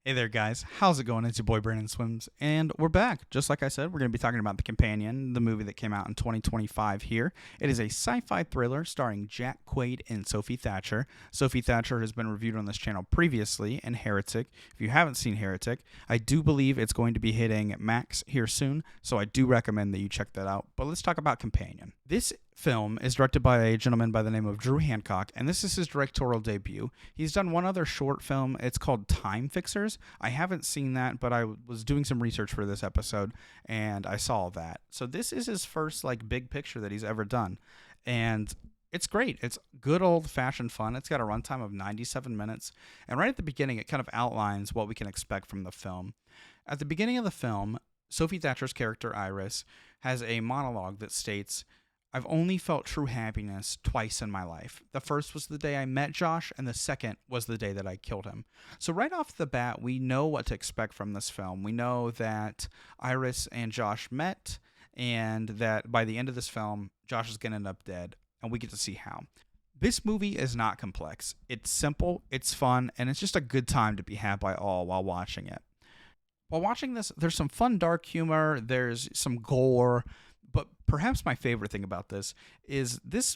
Hey there, guys. How's it going? It's your boy Brandonswims, and we're back. Just like I said, we're going to be talking about The Companion, the movie that came out in 2025 here. It is a sci-fi thriller starring Jack Quaid and Sophie Thatcher. Sophie Thatcher has been reviewed on this channel previously in Heretic. If you haven't seen Heretic, I do believe it's going to be hitting Max here soon, so I do recommend that you check that out. But let's talk about Companion. This film is directed by a gentleman by the name of Drew Hancock, and this is his directorial debut. He's done one other short film. It's called Time Fixers. I haven't seen that, but I was doing some research for this episode, and I saw that. So this is his first big picture that he's ever done, and it's great. It's good old-fashioned fun. It's got a runtime of 97 minutes, and right at the beginning, it kind of outlines what we can expect from the film. At the beginning of the film, Sophie Thatcher's character Iris has a monologue that states, "I've only felt true happiness twice in my life. The first was the day I met Josh, and the second was the day that I killed him." So right off the bat, we know what to expect from this film. We know that Iris and Josh met, and that by the end of this film, Josh is going to end up dead, and we get to see how. This movie is not complex. It's simple, it's fun, and it's just a good time to be had by all while watching it. While watching this, there's some fun dark humor, there's some gore, but perhaps my favorite thing about this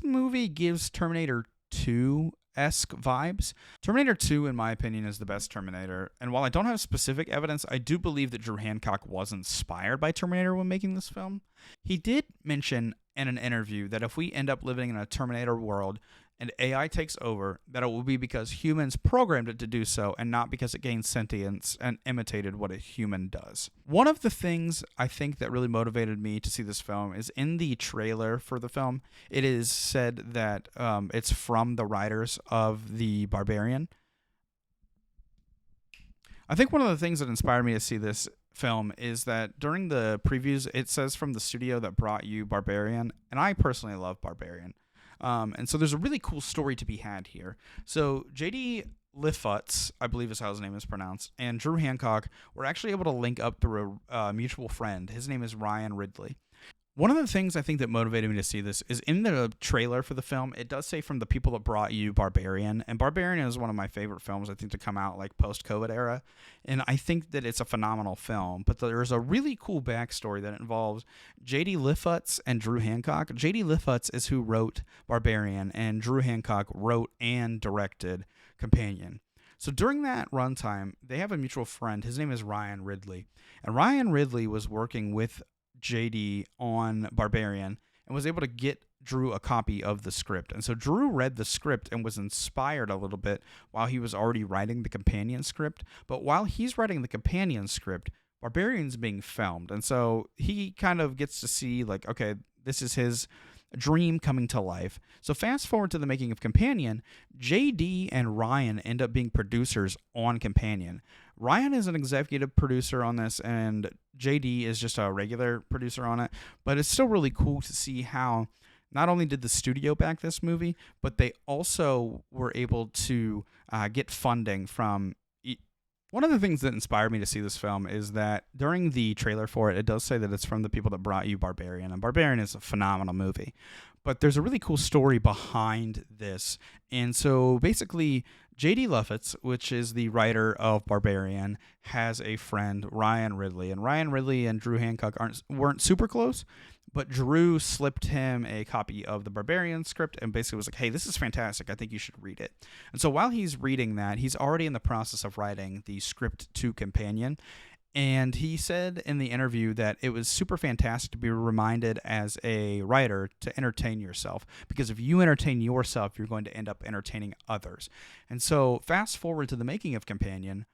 movie gives Terminator 2-esque vibes. Terminator 2, in my opinion, is the best Terminator, and while I don't have specific evidence, I do believe that Drew Hancock was inspired by Terminator when making this film. He did mention in an interview that if we end up living in a Terminator world and AI takes over, that it will be because humans programmed it to do so and not because it gained sentience and imitated what a human does. One of the things I think that really motivated me to see this film is in the trailer for the film, it is said that it's from the writers of The Barbarian. I think one of the things that inspired me to see this film is that during the previews, it says from the studio that brought you Barbarian, and I personally love Barbarian. And so there's a really cool story to be had here. So JD Lifutz, I believe is how his name is pronounced, and Drew Hancock were actually able to link up through a mutual friend. His name is Ryan Ridley. One of the things I think that motivated me to see this is in the trailer for the film, it does say from the people that brought you Barbarian. And Barbarian is one of my favorite films, I think, to come out post-COVID era. And I think that it's a phenomenal film. But there's a really cool backstory that involves J.D. Lifutz and Drew Hancock. J.D. Lifutz is who wrote Barbarian, and Drew Hancock wrote and directed Companion. So during that runtime, they have a mutual friend. His name is Ryan Ridley. And Ryan Ridley was working with JD on Barbarian and was able to get Drew a copy of the script. And so Drew read the script and was inspired a little bit while he was already writing the companion script. But while he's writing the companion script, Barbarian's being filmed. And so he kind of gets to see, okay, this is his dream coming to life. So fast forward to the making of Companion, JD and Ryan end up being producers on Companion. Ryan is an executive producer on this, and JD is just a regular producer on it. But it's still really cool to see how not only did the studio back this movie, but they also were able to get funding from. One of the things that inspired me to see this film is that during the trailer for it, it does say that it's from the people that brought you Barbarian, and Barbarian is a phenomenal movie. But there's a really cool story behind this. And so basically, J.D. Lifutz, which is the writer of Barbarian, has a friend, Ryan Ridley. And Ryan Ridley and Drew Hancock weren't super close, but Drew slipped him a copy of the Barbarian script and basically was like, "Hey, this is fantastic. I think you should read it." And so while he's reading that, he's already in the process of writing the script to Companion. And he said in the interview that it was super fantastic to be reminded as a writer to entertain yourself. Because if you entertain yourself, you're going to end up entertaining others. And so fast forward to the making of Companion,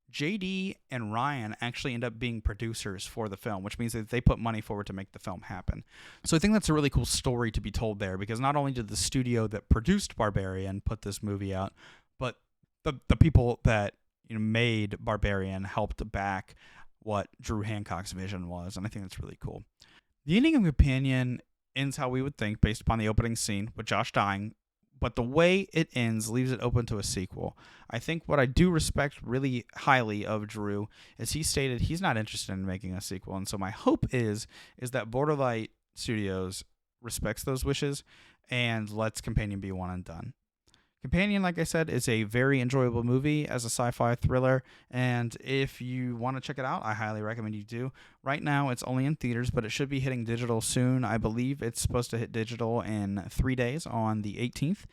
JD and Ryan actually end up being producers for the film, which means that they put money forward to make the film happen. So I think that's a really cool story to be told there, because not only did the studio that produced Barbarian put this movie out, but the people that made Barbarian helped back what Drew Hancock's vision was, and I think that's really cool. The ending of Companion ends how we would think based upon the opening scene with Josh dying, but the way it ends leaves it open to a sequel. I think what I do respect really highly of Drew is he stated he's not interested in making a sequel, and so my hope is that Borderlight Studios respects those wishes and lets Companion be one and done. Companion, like I said, is a very enjoyable movie as a sci-fi thriller, and if you want to check it out, I highly recommend you do. Right now, it's only in theaters, but it should be hitting digital soon. I believe it's supposed to hit digital in 3 days on the 18th.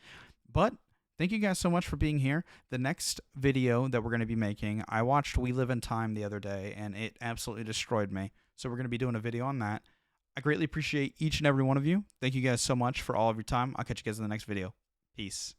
But thank you guys so much for being here. The next video that we're going to be making, I watched We Live in Time the other day, and it absolutely destroyed me. So we're going to be doing a video on that. I greatly appreciate each and every one of you. Thank you guys so much for all of your time. I'll catch you guys in the next video. Peace.